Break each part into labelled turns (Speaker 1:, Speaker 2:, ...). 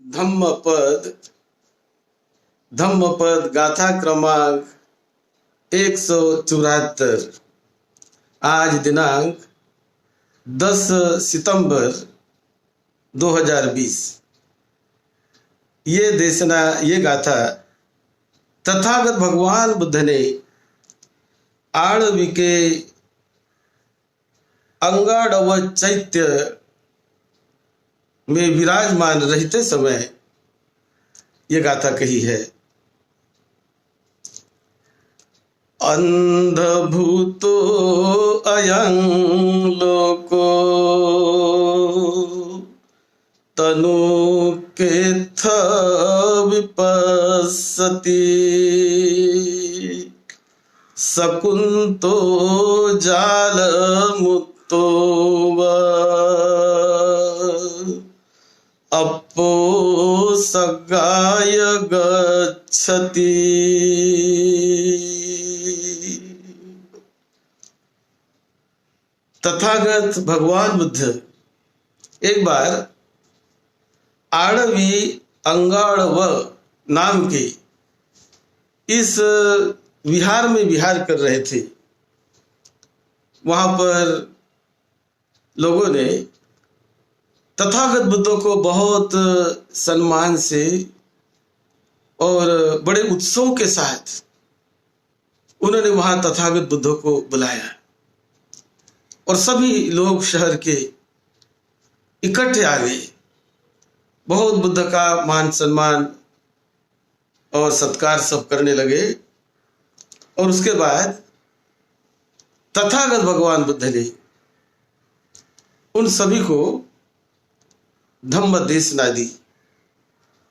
Speaker 1: धम्मपद धम्मपद गाथा क्रमांक 174। आज दिनांक 10 सितंबर 2020। ये गाथा तथागत भगवान बुद्ध ने आणविके अंगाड़व चैत्य में विराजमान रहते समय ये गाथा कही है। अंधभूतो अयं लोको तनुकेथ विपस्सति सकुंतो जालमुक्तो वा अपो सगाय गच्छति। तथागत भगवान बुद्ध एक बार आणवी अंगाड़व नाम के इस विहार में विहार कर रहे थे। वहां पर लोगों ने तथागत बुद्ध को बहुत सम्मान से और बड़े उत्सव के साथ उन्होंने वहां तथागत बुद्ध को बुलाया और सभी लोग शहर के इकट्ठे आ गए। बहुत बुद्ध का मान सम्मान और सत्कार सब करने लगे और उसके बाद तथागत भगवान बुद्ध ने उन सभी को धम्म देशना दी।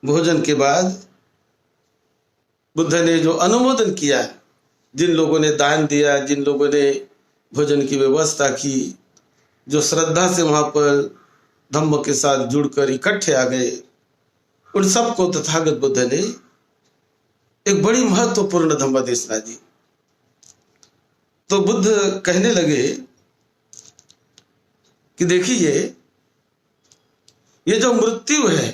Speaker 1: भोजन के बाद बुद्ध ने जो अनुमोदन किया, जिन लोगों ने दान दिया, जिन लोगों ने भोजन की व्यवस्था की, जो श्रद्धा से वहां पर धम्म के साथ जुड़कर इकट्ठे आ गए, उन सबको तथागत बुद्ध ने एक बड़ी महत्वपूर्ण धम्म देशना दी। तो बुद्ध कहने लगे कि देखिए, ये जो मृत्यु है,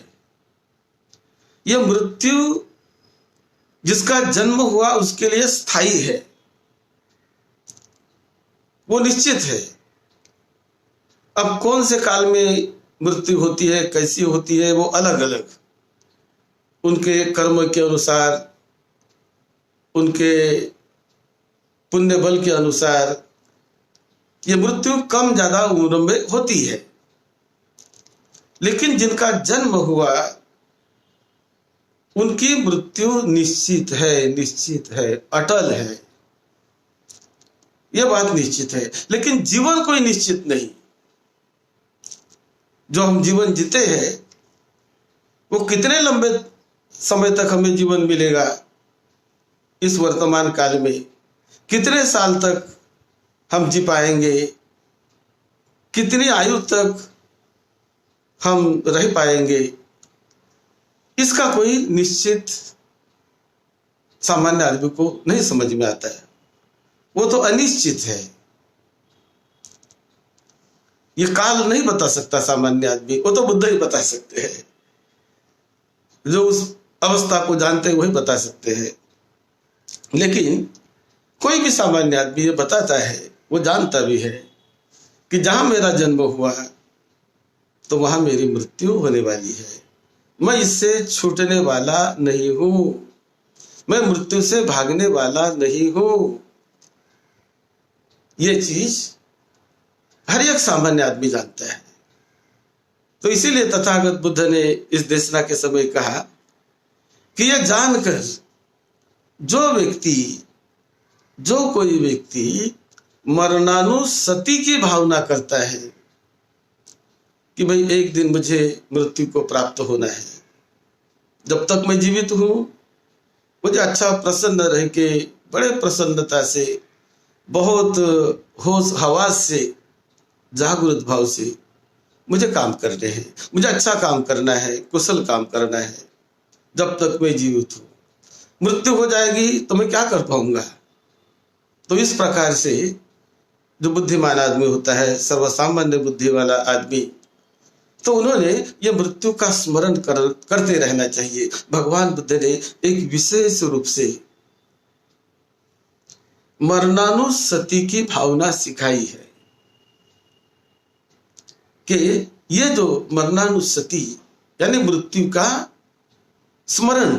Speaker 1: यह मृत्यु जिसका जन्म हुआ उसके लिए स्थायी है, वो निश्चित है। अब कौन से काल में मृत्यु होती है, कैसी होती है, वो अलग अलग उनके कर्म के अनुसार, उनके पुण्य बल के अनुसार ये मृत्यु कम ज्यादा उम्र में होती है। लेकिन जिनका जन्म हुआ उनकी मृत्यु निश्चित है, अटल है, यह बात निश्चित है। लेकिन जीवन कोई निश्चित नहीं। जो हम जीवन जीते हैं वो कितने लंबे समय तक हमें जीवन मिलेगा, इस वर्तमान काल में कितने साल तक हम जी पाएंगे, कितनी आयु तक हम रह पाएंगे, इसका कोई निश्चित सामान्य आदमी को नहीं समझ में आता है। वो तो अनिश्चित है। ये काल नहीं बता सकता सामान्य आदमी, वो तो बुद्ध ही बता सकते हैं। जो उस अवस्था को जानते हैं वही बता सकते हैं। लेकिन कोई भी सामान्य आदमी ये बताता है, वो जानता भी है कि जहां मेरा जन्म हुआ तो वहां मेरी मृत्यु होने वाली है। मैं इससे छूटने वाला नहीं हूं, मैं मृत्यु से भागने वाला नहीं हूं। ये चीज हर एक सामान्य आदमी जानता है। तो इसीलिए तथागत बुद्ध ने इस देशना के समय कहा कि यह जानकर जो कोई व्यक्ति मरणानुसति की भावना करता है कि भाई एक दिन मुझे मृत्यु को प्राप्त होना है, जब तक मैं जीवित हूं मुझे अच्छा प्रसन्न रह के, बड़े प्रसन्नता से, बहुत होश हवास से, जागृत भाव से मुझे काम करने हैं, मुझे अच्छा काम करना है, कुशल काम करना है जब तक मैं जीवित हूं। मृत्यु हो जाएगी तो मैं क्या कर पाऊंगा। तो इस प्रकार से जो बुद्धिमान आदमी होता है, सर्वसामान्य बुद्धि वाला आदमी, तो उन्होंने ये मृत्यु का स्मरण करते रहना चाहिए। भगवान बुद्ध ने एक विशेष रूप से मरणानुसति की भावना सिखाई है कि ये जो मरणानुसति यानी मृत्यु का स्मरण,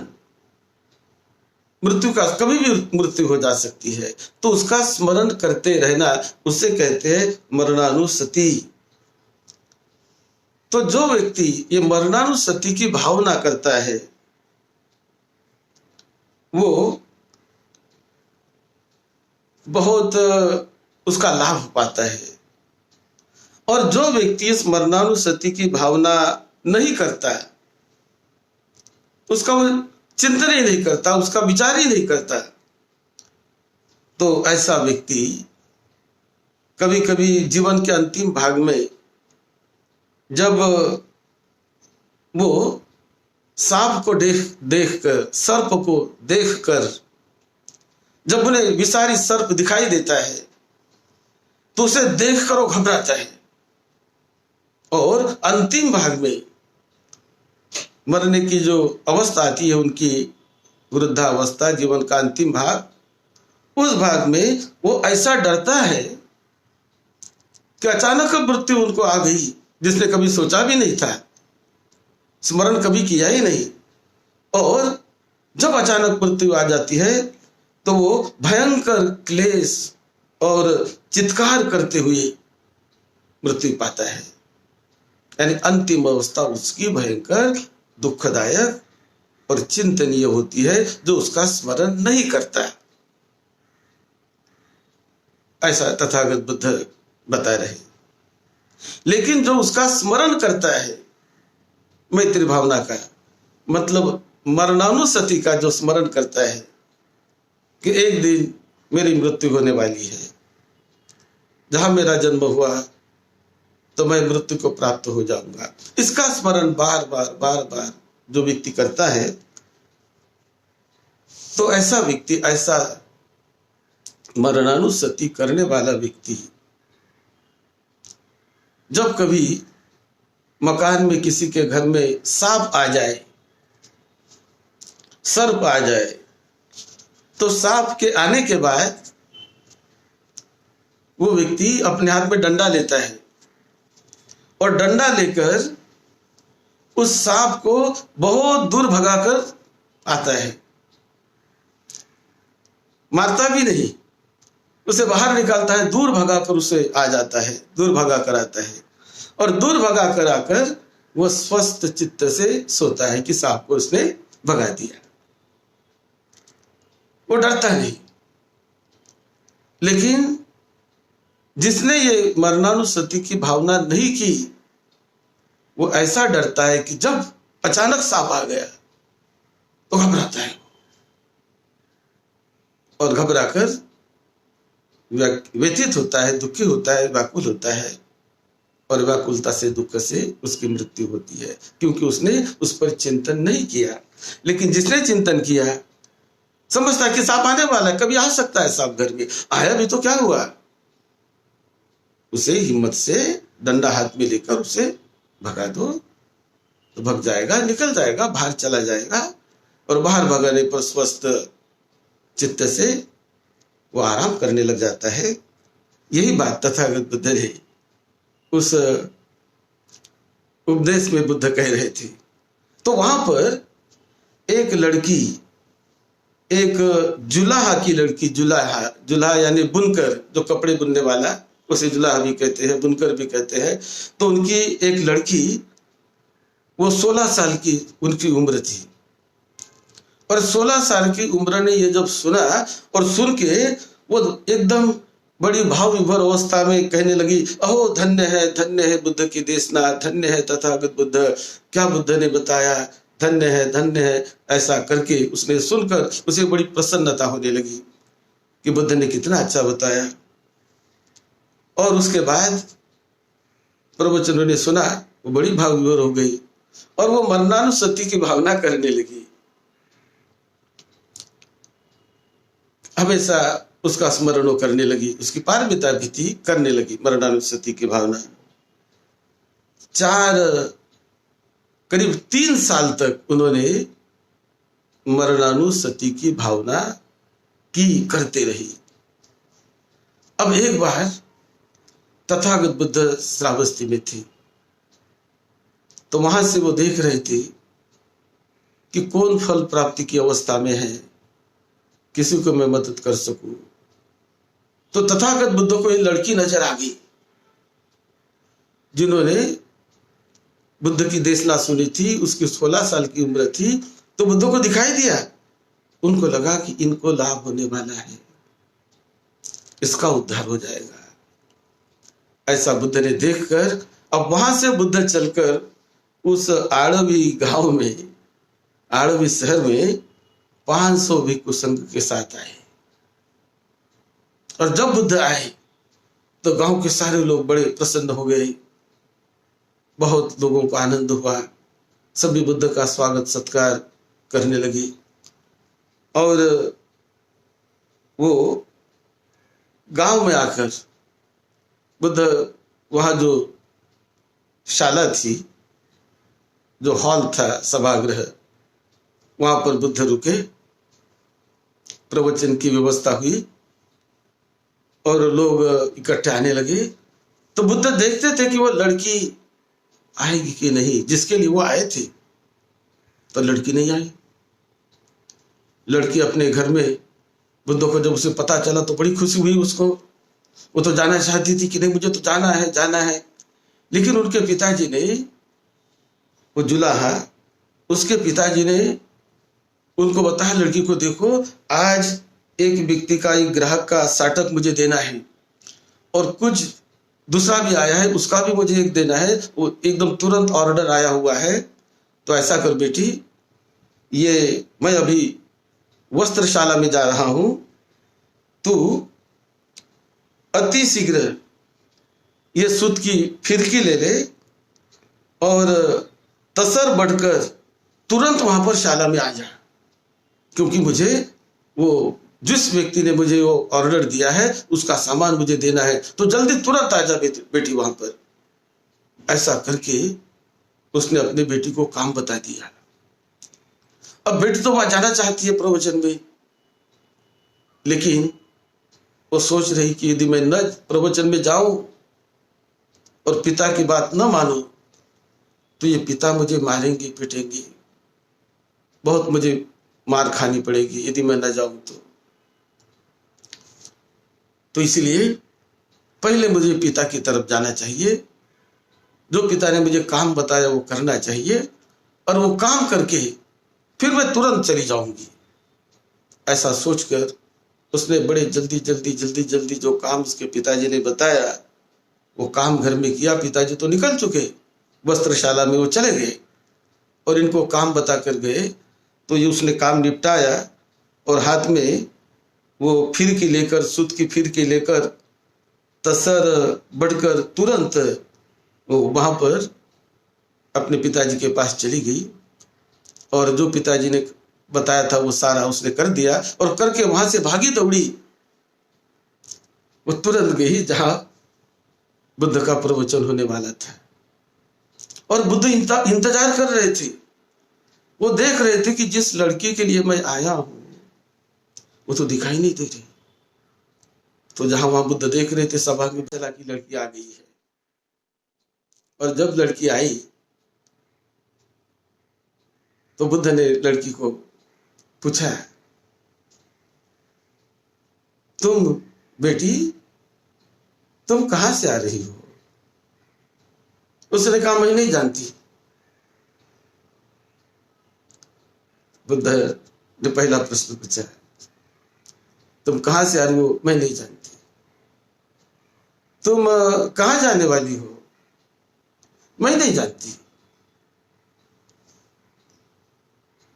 Speaker 1: मृत्यु का कभी भी मृत्यु हो जा सकती है, तो उसका स्मरण करते रहना, उसे कहते हैं मरणानुसति। तो जो व्यक्ति ये मरणानुसति की भावना करता है वो बहुत उसका लाभ पाता है। और जो व्यक्ति इस मरणानुसति की भावना नहीं करता, उसका वो चिंतन ही नहीं करता, उसका विचार ही नहीं करता, तो ऐसा व्यक्ति कभी कभी जीवन के अंतिम भाग में जब वो सांप को देखकर, सर्प को देखकर, जब उन्हें विषारी सर्प दिखाई देता है तो उसे देखकर वो घबराता है। और अंतिम भाग में मरने की जो अवस्था आती है, उनकी वृद्धावस्था, जीवन का अंतिम भाग, उस भाग में वो ऐसा डरता है कि अचानक मृत्यु उनको आ गई, जिसने कभी सोचा भी नहीं था, स्मरण कभी किया ही नहीं। और जब अचानक मृत्यु आ जाती है तो वो भयंकर क्लेश और चित्कार करते हुए मृत्यु पाता है। यानी अंतिम अवस्था उसकी भयंकर, दुखदायक और चिंतनीय होती है, जो उसका स्मरण नहीं करता। ऐसा तथागत बुद्ध बता रहे। लेकिन जो उसका स्मरण करता है, मैत्री भावना का मतलब मरणानुसति का जो स्मरण करता है कि एक दिन मेरी मृत्यु होने वाली है, जहां मेरा जन्म हुआ तो मैं मृत्यु को प्राप्त हो जाऊंगा, इसका स्मरण बार बार जो व्यक्ति करता है, तो ऐसा व्यक्ति, ऐसा मरणानुसति करने वाला व्यक्ति जब कभी मकान में किसी के घर में सांप आ जाए, सर्प आ जाए, तो सांप के आने के बाद वो व्यक्ति अपने हाथ में डंडा लेता है और डंडा लेकर उस सांप को बहुत दूर भगाकर आता है। मारता भी नहीं, उसे बाहर निकालता है, दूर भगाकर उसे आ जाता है, दूर भगाकर आता है। और दूर भगाकर आकर वो स्वस्थ चित्त से सोता है कि सांप को उसने भगा दिया। वो डरता नहीं। लेकिन जिसने ये मरणानुसति की भावना नहीं की, वो ऐसा डरता है कि जब अचानक सांप आ गया तो घबराता है और घबराकर व्यथित होता है, दुखी होता है, व्याकुल होता है, और व्याकुलता से, दुख से उसकी मृत्यु होती है, क्योंकि उसने उस पर चिंतन नहीं किया। लेकिन जिसने चिंतन किया, समझता है कि सांप आने वाला है, कभी आ सकता है सांप, घर में आया भी तो क्या हुआ, उसे हिम्मत से डंडा हाथ में लेकर उसे भगा दो तो भग जाएगा, निकल जाएगा, बाहर चला जाएगा। और बाहर भगाने पर स्वस्थ चित्त से वो आराम करने लग जाता है। यही बात तथागत बुद्ध ने उस उपदेश में बुद्ध कह रहे थे। तो वहां पर एक लड़की, एक जुलाहा की लड़की, जुलाहा यानी बुनकर, जो कपड़े बुनने वाला, उसे जुलाहा भी कहते हैं, बुनकर भी कहते हैं। तो उनकी एक लड़की, वो 16 साल की उनकी उम्र थी, और 16 साल की उम्र ने ये जब सुना और सुन के वो एकदम बड़ी भाव विभोर अवस्था में कहने लगी, अहो धन्य है बुद्ध की देशना, धन्य है तथागत बुद्ध, क्या बुद्ध ने बताया, धन्य है। ऐसा करके उसने सुनकर उसे बड़ी प्रसन्नता होने लगी कि बुद्ध ने कितना अच्छा बताया। और उसके बाद प्रवचन उन्होंने सुना, वो बड़ी भाव विभोर हो गई और वो मरणानुसति की भावना करने लगी। हमेशा उसका स्मरण वो करने लगी, उसकी पारमिता भी थी, करने लगी मरणानुसति की भावना। 4 करीब 3 साल तक उन्होंने मरणानुसति की भावना की करते रही। अब एक बार तथागत बुद्ध श्रावस्ती में थे, तो वहां से वो देख रहे थे कि कौन फल प्राप्ति की अवस्था में है, किसी को मैं मदद कर सकूं। तो तथागत बुद्ध को एक लड़की नजर आ गई जिन्होंने बुद्ध की देशना सुनी थी। उसकी 16 साल की उम्र थी। तो बुद्ध को दिखाई दिया, उनको लगा कि इनको लाभ होने वाला है, इसका उद्धार हो जाएगा। ऐसा बुद्ध ने देखकर अब वहां से बुद्ध चलकर उस आड़वी गांव में, आड़वी शहर में 500 भिक्षु संघ के साथ आए। और जब बुद्ध आए तो गांव के सारे लोग बड़े प्रसन्न हो गए, बहुत लोगों को आनंद हुआ। सभी बुद्ध का स्वागत सत्कार करने लगे। और वो गांव में आकर बुद्ध, वहां जो शाला थी, जो हॉल था, सभागृह, वहां पर बुद्ध रुके, प्रवचन की व्यवस्था हुई और लोग इकट्ठे आने लगे। तो बुद्ध देखते थे कि वो लड़की आएगी कि नहीं, जिसके लिए वो आए थे। तो लड़की नहीं आई। लड़की अपने घर में, बुद्ध को जब उसे पता चला तो बड़ी खुशी हुई उसको। वो तो जाना चाहती थी कि नहीं, मुझे तो जाना है, जाना है। लेकिन उनके पिताजी ने, वो जुलाहा, उसके पिताजी ने उनको बताया, लड़की को देखो, आज एक व्यक्ति का, एक ग्राहक का साटक मुझे देना है और कुछ दूसरा भी आया है, उसका भी मुझे एक देना है। वो एकदम तुरंत ऑर्डर आया हुआ है। तो ऐसा कर बेटी, ये मैं अभी वस्त्रशाला में जा रहा हूं, तू अति शीघ्र ये सूत की फिरकी ले ले और तसर बढ़कर तुरंत वहां पर शाला में आ जा, क्योंकि मुझे वो जिस व्यक्ति ने मुझे वो ऑर्डर दिया है उसका सामान मुझे देना है। तो जल्दी तुरंत आ जा बेटी वहां पर। ऐसा करके उसने अपनी बेटी को काम बता दिया। अब बेटी तो वहां जाना चाहती है प्रवचन में, लेकिन वो सोच रही कि यदि मैं न प्रवचन में जाऊं और पिता की बात न मानूं तो ये पिता मुझे मारेंगे, पीटेंगे, बहुत मुझे मार खानी पड़ेगी यदि मैं न जाऊं तो इसलिए पहले मुझे पिता की तरफ जाना चाहिए। जो पिता ने मुझे काम बताया वो करना चाहिए और वो काम करके फिर मैं तुरंत चली जाऊंगी। ऐसा सोचकर उसने बड़े जल्दी जल्दी जल्दी जल्दी जो काम उसके पिताजी ने बताया वो काम घर में किया। पिताजी तो निकल चुके, वस्त्रशाला में वो चले गए और इनको काम बता कर गए। तो ये उसने काम निपटाया और हाथ में वो फिरकी लेकर, सूत की फिरकी लेकर तसर बढ़कर तुरंत वो वहां पर अपने पिताजी के पास चली गई और जो पिताजी ने बताया था वो सारा उसने कर दिया और करके वहां से भागी दौड़ी। वो तुरंत गई जहां बुद्ध का प्रवचन होने वाला था और बुद्ध इंतजार कर रहे थे। वो देख रहे थे कि जिस लड़की के लिए मैं आया हूं वो तो दिखाई नहीं दे रही। तो जहां वहां बुद्ध देख रहे थे सभा में, चला की लड़की आ गई है। और जब लड़की आई तो बुद्ध ने लड़की को पूछा, तुम बेटी, तुम कहां से आ रही हो? उसने कहा, मैं नहीं जानती। बुद्ध ने पहला प्रश्न पूछा, तुम कहां से आ रही हो? मैं नहीं जानती। तुम कहां जाने वाली हो? मैं नहीं जानती।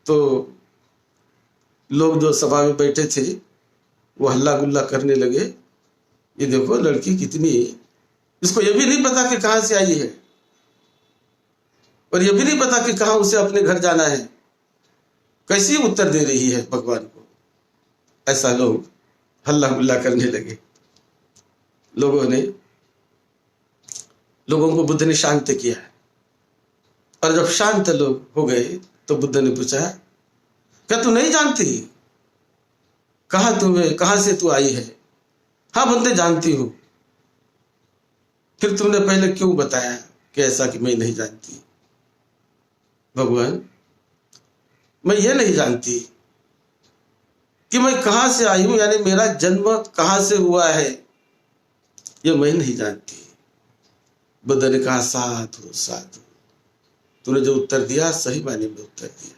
Speaker 1: तो लोग जो सभा में बैठे थे वो हल्ला गुल्ला करने लगे, ये देखो लड़की कितनी, इसको ये भी नहीं पता कि कहां से आई है और ये भी नहीं पता कि कहां उसे अपने घर जाना है, कैसी उत्तर दे रही है भगवान को। ऐसा लोग हल्ला गुल्ला करने लगे। लोगों को बुद्ध ने शांत किया और जब शांत लोग हो गए तो बुद्ध ने पूछा, क्या तू नहीं जानती? कहां से तू आई है? हाँ बंदे जानती हूं। फिर तुमने पहले क्यों बताया कि ऐसा कि मैं नहीं जानती? भगवान, मैं ये नहीं जानती कि मैं कहां से आई हूं, यानी मेरा जन्म कहां से हुआ है, ये मैं नहीं जानती। बुद्ध ने कहा, साधु साधु, तूने जो उत्तर दिया सही मायने में उत्तर दिया।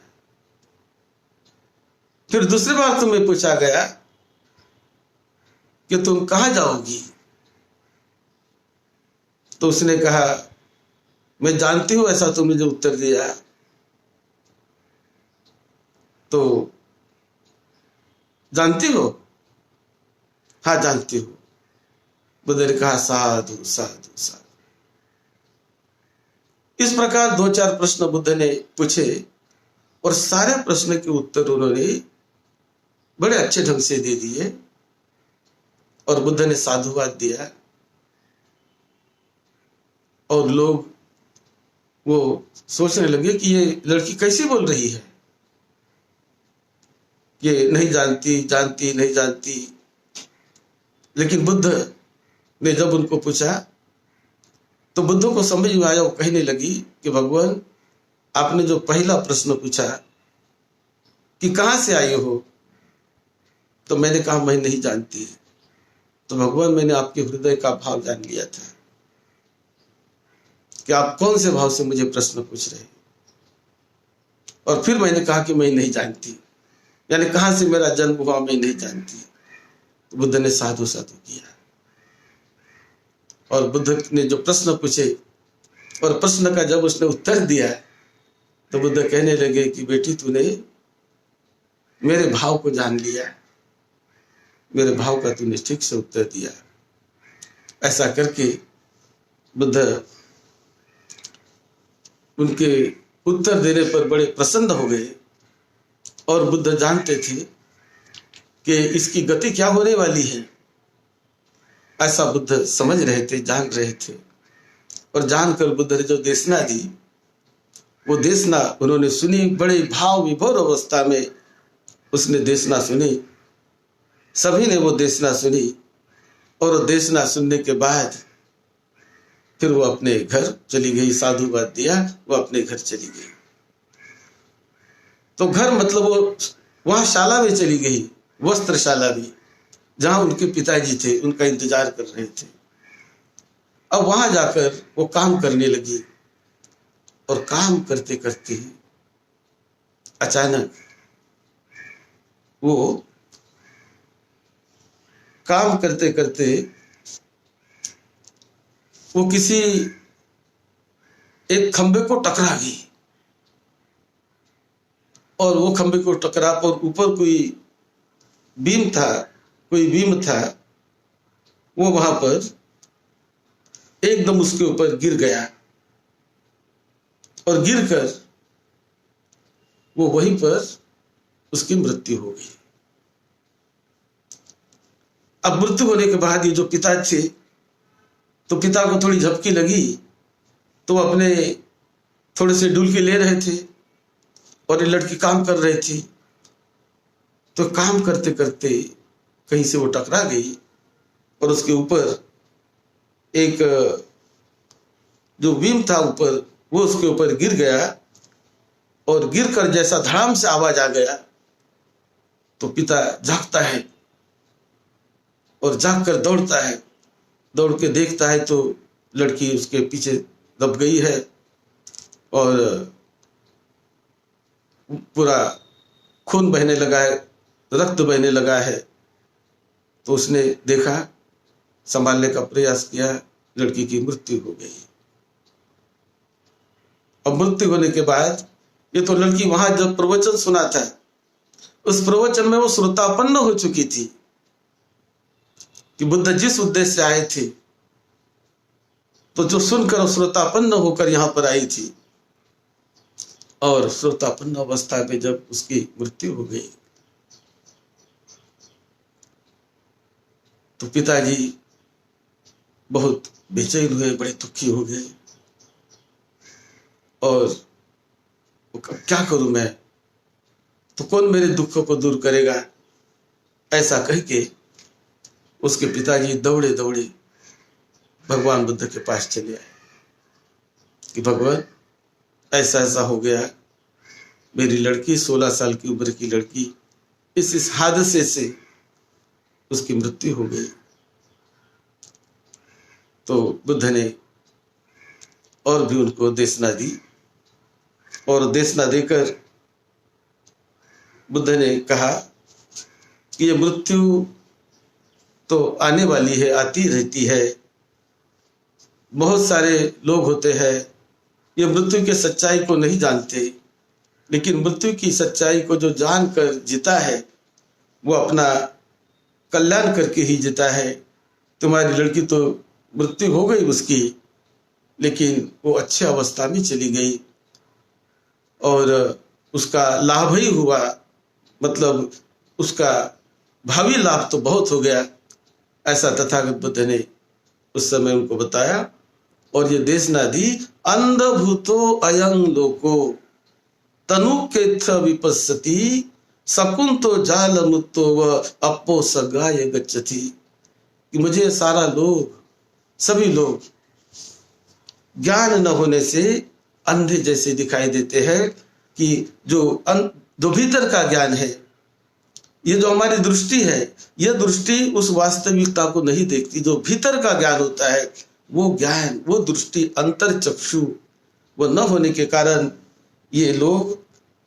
Speaker 1: फिर दूसरी बार तुम्हें पूछा गया कि तुम कहां जाओगी, तो उसने कहा, मैं जानती हूं ऐसा तुमने जो उत्तर दिया। तो जानती हो? हाँ जानती हूं। बुद्ध ने कहा, साधु साधु साधु। इस प्रकार 2-4 प्रश्न बुद्ध ने पूछे और सारे प्रश्न के उत्तर उन्होंने बड़े अच्छे ढंग से दे दिए और बुद्ध ने साधुवाद दिया। और लोग वो सोचने लगे कि ये लड़की कैसी बोल रही है, ये नहीं जानती जानती नहीं जानती। लेकिन बुद्ध ने जब उनको पूछा तो बुद्ध को समझ में आया। वो कहने लगी कि भगवान, आपने जो पहला प्रश्न पूछा कि कहां से आई हो, तो मैंने कहा मैं नहीं जानती। तो भगवान, मैंने आपके हृदय का भाव जान लिया था कि आप कौन से भाव से मुझे प्रश्न पूछ रहे हैं। और फिर मैंने कहा कि मैं नहीं जानती, यानी कहां से मेरा जन्म हुआ मैं नहीं जानती। तो बुद्ध ने साधु साधु किया और बुद्ध ने जो प्रश्न पूछे और प्रश्न का जब उसने उत्तर दिया तो बुद्ध कहने लगे कि बेटी, तूने मेरे भाव को जान लिया, मेरे भाव का तूने ठीक से उत्तर दिया। ऐसा करके बुद्ध उनके उत्तर देने पर बड़े प्रसन्न हो गए। और बुद्ध जानते थे कि इसकी गति क्या होने वाली है, ऐसा बुद्ध समझ रहे थे, जान रहे थे। और जानकर बुद्ध ने जो देशना दी, वो देशना उन्होंने सुनी। बड़े भाव विभोर अवस्था में उसने देशना सुनी। सभी ने वो देशना सुनी और देशना सुनने के बाद फिर वो अपने घर चली गई। साधुवाद दिया, वो अपने घर चली गई। तो घर मतलब वो वहां शाला में चली गई, वस्त्रशाला में, जहां उनके पिताजी थे, उनका इंतजार कर रहे थे। अब वहां जाकर वो काम करने लगी और काम करते करते अचानक वो काम करते करते वो किसी एक खंबे को टकरा गई। और वो खंबे को टकरा पर ऊपर कोई बीम था, वो वहां पर एकदम उसके ऊपर गिर गया और गिरकर वो वहीं पर उसकी मृत्यु हो गई। अब मृत्यु होने के बाद ये जो पिता थे, तो पिता को थोड़ी झपकी लगी, तो अपने थोड़े से डुलकी ले रहे थे और ये लड़की काम कर रही थी। तो काम करते करते कहीं से वो टकरा गई और उसके ऊपर एक जो बीम था ऊपर, वो उसके ऊपर गिर गया। और गिरकर जैसा धड़ाम से आवाज आ गया तो पिता जागता है और जागकर दौड़ता है। दौड़ के देखता है तो लड़की उसके पीछे दब गई है और पूरा खून बहने लगा है, रक्त बहने लगा है। तो उसने देखा, संभालने का प्रयास किया, लड़की की मृत्यु हो गई। अब मृत्यु होने के बाद ये तो लड़की वहां जब प्रवचन सुना था, उस प्रवचन में वो श्रोतापन्न हो चुकी थी कि बुद्ध जिस उद्देश्य से आए थे, तो जो सुनकर श्रोतापन्न होकर यहां पर आई थी। और श्रोतापन्न अवस्था में जब उसकी मृत्यु हो गई तो पिताजी बहुत बेचैन हुए, बड़े दुखी हो गए और वो क्या करूं मैं, तो कौन मेरे दुखों को दूर करेगा। ऐसा कह के उसके पिताजी दौड़े दौड़े भगवान बुद्ध के पास चले आए कि भगवान ऐसा ऐसा हो गया, मेरी लड़की 16 साल की उम्र की लड़की इस हादसे से उसकी मृत्यु हो गई। तो बुद्ध ने और भी उनको देशना दी, और देशना देकर बुद्ध ने कहा कि ये मृत्यु तो आने वाली है, आती रहती है, बहुत सारे लोग होते हैं ये मृत्यु के सच्चाई को नहीं जानते, लेकिन मृत्यु की सच्चाई को जो जानकर जीता है वो अपना कल्याण करके ही जीता है। तुम्हारी लड़की तो मृत्यु हो गई उसकी, लेकिन वो अच्छी अवस्था में चली गई और उसका लाभ ही हुआ, मतलब उसका भावी लाभ तो बहुत हो गया। ऐसा तथागत बुद्ध ने उस समय उनको बताया। और ये देशना दी, अंधभूतो अयं लोको तनुकेत्र विपस्सति शकुंतो जालमुत्तो व अपो सगाय गच्छति, कि मुझे सारा लोग, सभी लोग ज्ञान न होने से अंधे जैसे दिखाई देते हैं, कि जो भीतर का ज्ञान है, ये जो हमारी दृष्टि है, यह दृष्टि उस वास्तविकता को नहीं देखती। जो भीतर का ज्ञान होता है वो ज्ञान, वो दृष्टि, अंतर चक्षु वो न होने के कारण ये लोग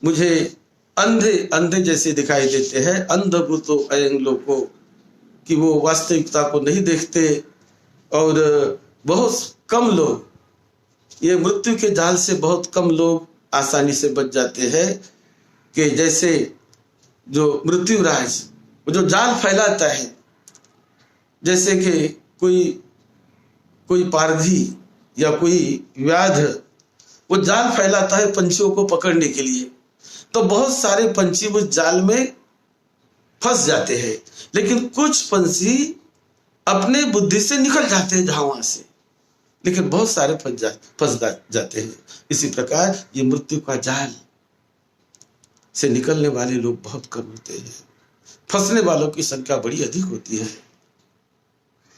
Speaker 1: मुझे अंधे अंधे जैसे दिखाई देते हैं। अंधभूतो अयं लोको, कि वो वास्तविकता को नहीं देखते। और बहुत कम लोग, ये मृत्यु के जाल से बहुत कम लोग आसानी से बच जाते हैं। कि जैसे जो मृत्युराज वो जो जाल फैलाता है, जैसे कि कोई पारधी या कोई व्याध वो जाल फैलाता है पंछियों को पकड़ने के लिए, तो बहुत सारे पंछी उस जाल में फंस जाते हैं, लेकिन कुछ पंछी अपने बुद्धि से निकल जाते हैं वहां से, लेकिन बहुत सारे फंस जाते हैं। इसी प्रकार ये मृत्यु का जाल से निकलने वाले लोग बहुत कम होते हैं, फंसने वालों की संख्या बड़ी अधिक होती है।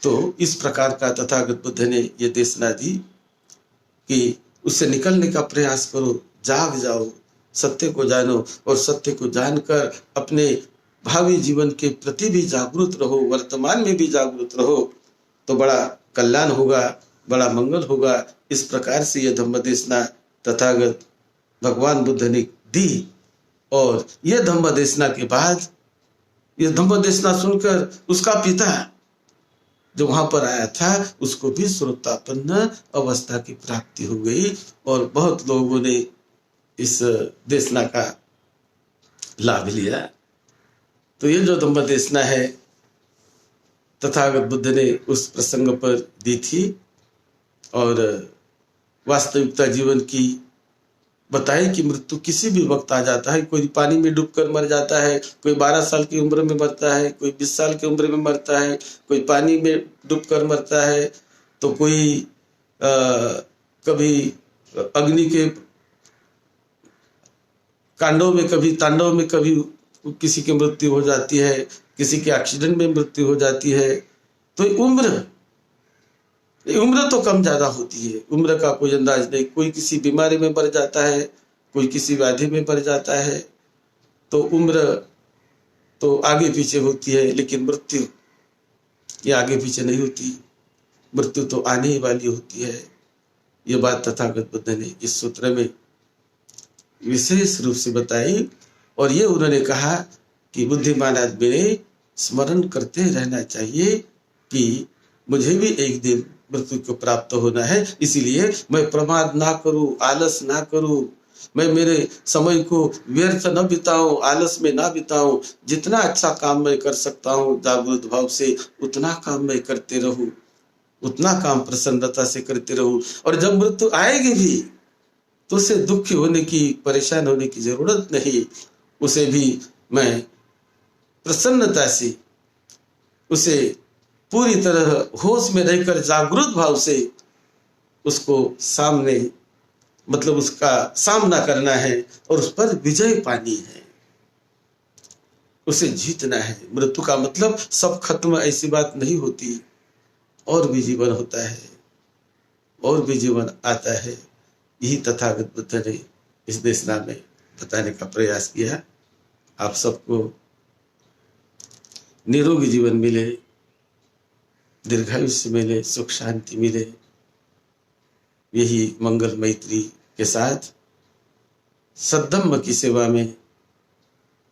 Speaker 1: तो इस प्रकार का तथागत बुद्ध ने ये देशना दी कि उससे निकलने का प्रयास करो, जाग जाओ, सत्य को जानो, और सत्य को जानकर अपने भावी जीवन के प्रति भी जागरूक रहो, वर्तमान में भी जागरूक रहो, तो बड़ा कल्याण होगा, बड़ा मंगल होगा। इस प्रकार से यह धम्म देशना तथागत भगवान बुद्ध ने दी। और यह धम्म देशना के बाद, यह धम्म देशना सुनकर उसका पिता जो वहां पर आया था उसको भी श्रोतापन्न अवस्था की प्राप्ति हो गई, और बहुत लोगों ने इस देशना का लाभ लिया। तो ये जो धम्म देशना है तथागत बुद्ध ने उस प्रसंग पर दी थी, और वास्तविकता जीवन की बताई कि मृत्यु किसी भी वक्त आ जाता है। कोई पानी में डूबकर मर जाता है, कोई 12 साल की उम्र में मरता है, कोई 20 साल की उम्र में मरता है, कोई पानी में डूबकर मरता है, तो कोई कभी अग्नि के कांडों में, कभी तांडव में, कभी किसी की मृत्यु हो जाती है, किसी के एक्सीडेंट में मृत्यु हो जाती है। तो उम्र तो कम ज्यादा होती है, उम्र का कोई अंदाज नहीं। कोई किसी बीमारी में मर जाता है, कोई किसी व्याधि में मर जाता है, तो उम्र तो आगे पीछे होती है, लेकिन मृत्यु ये आगे पीछे नहीं होती, मृत्यु तो आने ही वाली होती है। ये बात तथागत बुद्ध ने इस सूत्र में विशेष रूप से बताई। और ये उन्होंने कहा कि बुद्धिमान आदमी ने स्मरण करते रहना चाहिए कि मुझे भी एक दिन मृत्यु को प्राप्त होना है, इसीलिए मैं प्रमाद ना करूं, आलस ना करूं, मैं मेरे समय को व्यर्थ न बिताऊं, आलस में ना बिताऊं। जितना अच्छा काम मैं कर सकता हूं जागृत भाव से, उतना काम मैं करते रहूं, उतना काम प्रसन्नता से करते रहूं। और जब मृत्यु आएगी भी तो उसे दुखी होने की, परेशान होने की जरूरत नहीं, उसे भी मैं प्रसन्नता से, उसे पूरी तरह होश में रहकर जागृत भाव से उसको सामने मतलब उसका सामना करना है और उस पर विजय पानी है, उसे जीतना है। मृत्यु का मतलब सब खत्म, ऐसी बात नहीं होती, और भी जीवन होता है, और भी जीवन आता है। यही तथागत बुद्ध ने इस देशना में बताने का प्रयास किया। आप सबको निरोगी जीवन मिले, दीर्घायुष्य मिले, सुख शांति मिले। यही मंगल मैत्री के साथ सद्धम्म की सेवा में,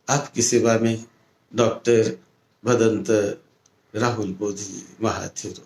Speaker 1: आपकी सेवा में डॉक्टर भदंत राहुल बोधी महाथिर।